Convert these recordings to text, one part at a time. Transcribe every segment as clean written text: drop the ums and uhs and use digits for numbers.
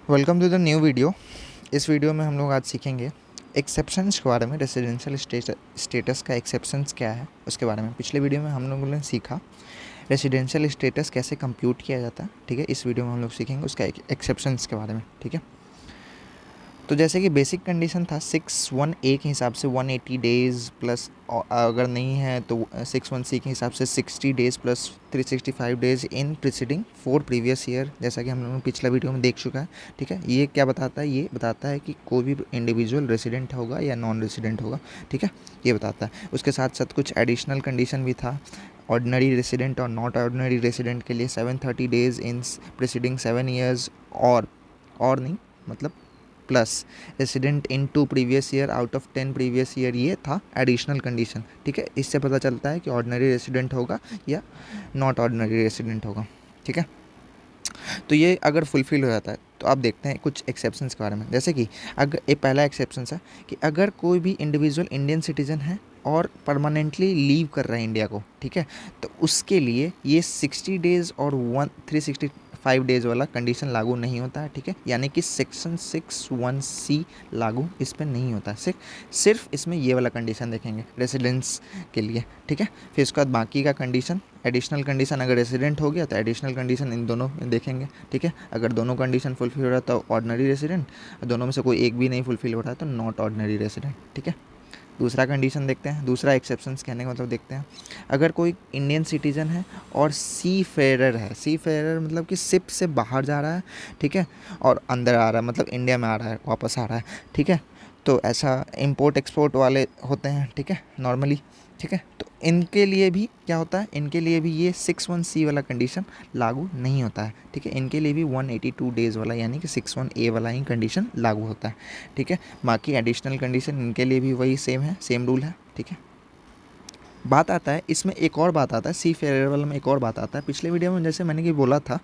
Welcome to the new video. इस video में हम लोग आज सीखेंगे एक्सेप्शंस के बारे में। रेसिडेंशियल स्टेटस का एक्सेप्शंस क्या है उसके बारे में। पिछले वीडियो में हम लोगों ने सीखा रेसिडेंशियल स्टेटस कैसे कंप्यूट किया जाता है, ठीक है। इस वीडियो में हम लोग सीखेंगे उसका एक्सेप्शंस के बारे में, ठीक है। तो जैसे कि बेसिक कंडीशन था 6(1)(a) के हिसाब से 180 डेज़ प्लस, अगर नहीं है तो 6(1)(c) के हिसाब से 60 डेज़ प्लस 365 डेज़ इन प्रीसीडिंग 4 प्रीवियस ईयर, जैसा कि हम लोगों ने पिछला वीडियो में देख चुका है, ठीक है। ये क्या बताता है? ये बताता है कि कोई भी इंडिविजुअल रेसिडेंट होगा या नॉन रेसिडेंट होगा, ठीक है, ये बताता है। उसके साथ साथ कुछ एडिशनल कंडीशन भी था। ऑर्डिनरी रेसिडेंट और नॉट ऑर्डिनरी रेसिडेंट के लिए 730 डेज़ इन प्रीसीडिंग 7 ईयर्स और नहीं मतलब plus resident in 2 previous year out of 10 previous year, ये था एडिशनल कंडीशन, ठीक है। इससे पता चलता है कि ऑर्डिनरी रेसिडेंट होगा या नॉट ऑर्डिनरी रेसिडेंट होगा, ठीक है। तो ये अगर फुलफिल हो जाता है तो आप देखते हैं कुछ एक्सेप्शंस के बारे में। जैसे कि अगर ये पहला एक्सेप्शन है कि अगर कोई भी इंडिविजुअल इंडियन सिटीज़न है और परमानेंटली लीव कर रहा है इंडिया को, ठीक है, तो उसके लिए ये 60 डेज़ और 365 डेज़ वाला कंडीशन लागू नहीं होता है, ठीक है। यानी कि सेक्शन 6(1)(c) लागू इस पर नहीं होता है। सिर्फ इसमें ये वाला कंडीशन देखेंगे रेसिडेंस के लिए, ठीक है। फिर उसके बाद बाकी का कंडीशन, एडिशनल कंडीशन अगर रेसिडेंट हो गया तो एडिशनल कंडीशन इन दोनों में देखेंगे, ठीक है। अगर दोनों कंडीशन फुलफिल हो रहा है तो ऑर्डिनरी रेसिडेंट, दोनों में से कोई एक भी नहीं फुलफिल हो रहा है तो नॉट ऑर्डिनरी रेसिडेंट, ठीक है। दूसरा कंडीशन देखते हैं, दूसरा एक्सेप्शंस कहने का मतलब देखते हैं। अगर कोई इंडियन सिटीज़न है और सी फेरर है, सी फेरर मतलब कि शिप से बाहर जा रहा है, ठीक है, और अंदर आ रहा है, मतलब इंडिया में आ रहा है, वापस आ रहा है, ठीक है। तो ऐसा इंपोर्ट एक्सपोर्ट वाले होते हैं, ठीक है, नॉर्मली, ठीक है। तो इनके लिए भी क्या होता है? इनके लिए भी ये 6(1)(c) वाला कंडीशन लागू नहीं होता है, ठीक है। इनके लिए भी 182 डेज़ वाला यानी कि 6(1)(a) वाला ही कंडीशन लागू होता है, ठीक है। बाकी एडिशनल कंडीशन इनके लिए भी वही सेम है, सेम रूल है, ठीक है। बात आता है इसमें, एक और बात आता है सी फेयर वाला में, एक और बात आता है। पिछले वीडियो में जैसे मैंने कि बोला था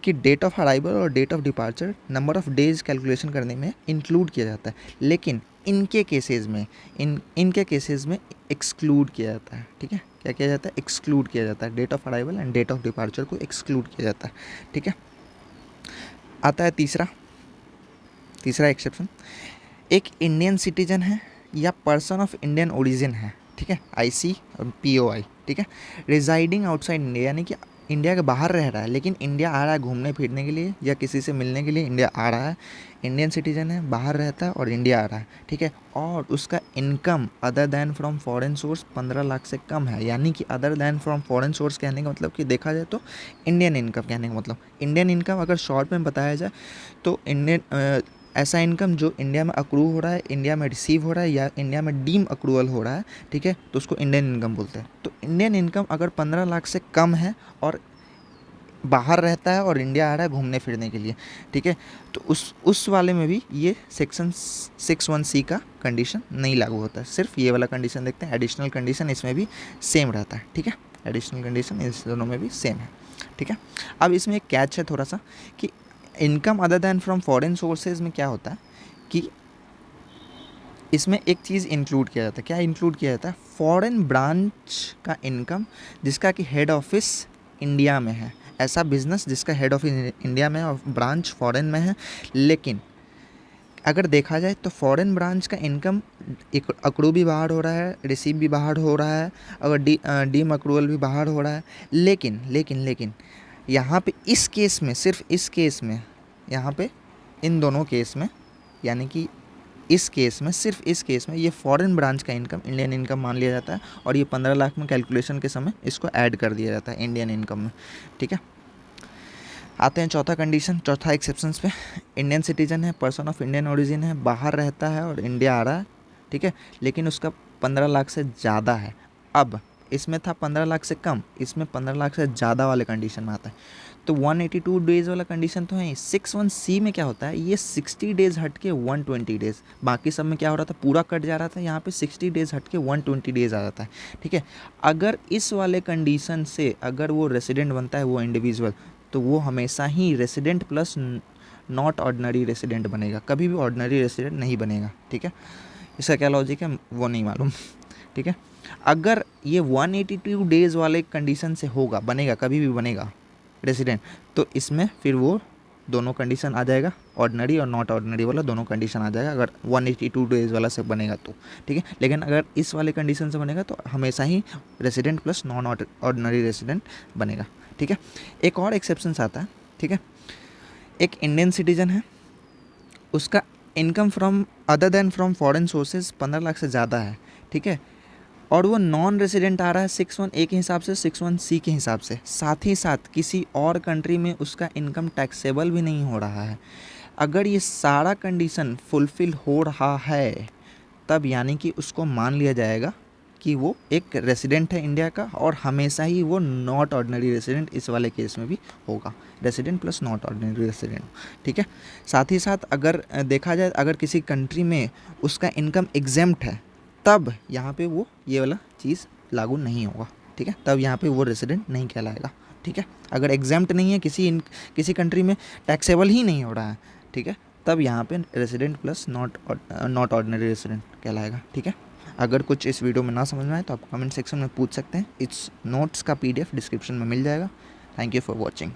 कि डेट ऑफ अराइवल और date of departure number of days calculation करने में इंक्लूड किया जाता है, लेकिन इनके केसेस में इनके केसेस में एक्सक्लूड किया जाता है, ठीक है। क्या किया जाता है? एक्सक्लूड किया जाता है। Date of arrival and date of departure को एक्सक्लूड किया जाता है, ठीक है। आता है तीसरा एक्सेप्शन। एक इंडियन सिटीजन है या पर्सन ऑफ इंडियन ओरिजिन है, ठीक है, IC और POI, ठीक है, रिजाइडिंग आउटसाइड इंडिया, यानी कि इंडिया के बाहर रह रहा है लेकिन इंडिया आ रहा है घूमने फिरने के लिए या किसी से मिलने के लिए इंडिया आ रहा है। इंडियन सिटीजन है, बाहर रहता है और इंडिया आ रहा है, ठीक है, और उसका income other than from foreign source 15 lakh से कम है। यानी कि other than from foreign source कहने का मतलब कि देखा जाए तो इंडियन इनकम कहने का मतलब, इंडियन इनकम अगर शॉर्ट में बताया जाए तो ऐसा इनकम जो इंडिया में अक्रू हो रहा है, इंडिया में रिसीव हो रहा है या इंडिया में डीम अक्रूवल हो रहा है, ठीक है, तो उसको इंडियन इनकम बोलते हैं। तो इंडियन इनकम अगर 15 लाख से कम है और बाहर रहता है और इंडिया आ रहा है घूमने फिरने के लिए, ठीक है, तो उस वाले में भी ये सेक्शन 6(1)(c) का कंडीशन नहीं लागू होता है। सिर्फ ये वाला कंडीशन देखते हैं। एडिशनल कंडीशन इसमें भी सेम रहता है, ठीक है। एडिशनल कंडीशन इस दोनों में भी सेम है, ठीक है। अब इसमें एक कैच है थोड़ा सा कि income other than from foreign sources में क्या होता है कि इसमें एक चीज़ इंक्लूड किया जाता है। क्या इंक्लूड किया जाता है? फॉरेन ब्रांच का इनकम जिसका कि हेड ऑफिस इंडिया में है, ऐसा बिजनेस जिसका हेड ऑफिस इंडिया में है और ब्रांच फॉरेन में है। लेकिन अगर देखा जाए तो फॉरेन ब्रांच का इनकम अक्रू भी बाहर हो रहा है, रिसीव भी बाहर हो रहा है, अगर डीम अक्रूवल भी बाहर हो रहा है। लेकिन यहाँ पे इस केस में, सिर्फ इस केस में, यहाँ पे इन दोनों केस में, यानी कि इस केस में, सिर्फ इस केस में ये फॉरेन ब्रांच का इनकम इंडियन इनकम मान लिया जाता है और ये 15 लाख में कैलकुलेशन के समय इसको ऐड कर दिया जाता है इंडियन इनकम में, ठीक है। आते हैं चौथा कंडीशन, चौथा एक्सेप्शंस पे। इंडियन सिटीजन है, पर्सन ऑफ इंडियन ओरिजिन है, बाहर रहता है और इंडिया आ रहा है, ठीक है, लेकिन उसका 15 लाख से ज़्यादा है। अब इसमें था 15 लाख से कम, इसमें 15 लाख से ज़्यादा वाले कंडीशन में आता है। तो 182 डेज़ वाला कंडीशन तो है। 6(1)(c) में क्या होता है? ये 60 डेज़ हट के 120 डेज़, बाकी सब में क्या हो रहा था? पूरा कट जा रहा था। यहाँ पे 60 डेज़ हट के 120 डेज़ आ जाता है, ठीक है। अगर इस वाले कंडीशन से अगर वो रेसिडेंट बनता है वो इंडिविजुअल, तो वो हमेशा ही resident plus not ordinary resident बनेगा, कभी भी ऑर्डिनरी रेसिडेंट नहीं बनेगा, ठीक है। इसका क्या लॉजिक है वो नहीं मालूम, ठीक है। अगर ये 182 डेज़ वाले कंडीशन से होगा, बनेगा, कभी भी बनेगा रेसिडेंट, तो इसमें फिर वो दोनों कंडीशन आ जाएगा, ऑर्डिनरी और नॉट ऑर्डिनरी वाला दोनों कंडीशन आ जाएगा अगर 182 डेज वाला से बनेगा तो, ठीक है। लेकिन अगर इस वाले कंडीशन से बनेगा तो हमेशा ही resident plus non ordinary resident बनेगा, ठीक है। एक और एक्सेप्शन आता है, ठीक है। एक इंडियन सिटीजन है, उसका income from other than from foreign sources 15 lakh से ज़्यादा है, ठीक है, और वो नॉन रेजिडेंट आ रहा है 61A के हिसाब से, 61C के हिसाब से, साथ ही साथ किसी और कंट्री में उसका इनकम टैक्सेबल भी नहीं हो रहा है। अगर ये सारा कंडीशन फुलफ़िल हो रहा है तब यानी कि उसको मान लिया जाएगा कि वो एक रेसिडेंट है इंडिया का, और हमेशा ही वो नॉट ऑर्डिनरी रेसिडेंट इस वाले केस में भी होगा, resident plus not ordinary resident, ठीक है। साथ ही साथ अगर देखा जाए अगर किसी कंट्री में उसका इनकम एग्जेम्प्ट है तब यहाँ पे वो ये वाला चीज़ लागू नहीं होगा, ठीक है, तब यहाँ पे वो रेसिडेंट नहीं कहलाएगा, ठीक है। अगर एग्जेम्प्ट नहीं है, किसी कंट्री में टैक्सेबल ही नहीं हो रहा है, ठीक है, तब यहाँ पे resident plus not ordinary resident कहलाएगा, ठीक है। अगर कुछ इस वीडियो में ना समझ में आए तो आप कमेंट सेक्शन में पूछ सकते हैं। इस नोट्स का PDF डिस्क्रिप्शन में मिल जाएगा। Thank you for watching.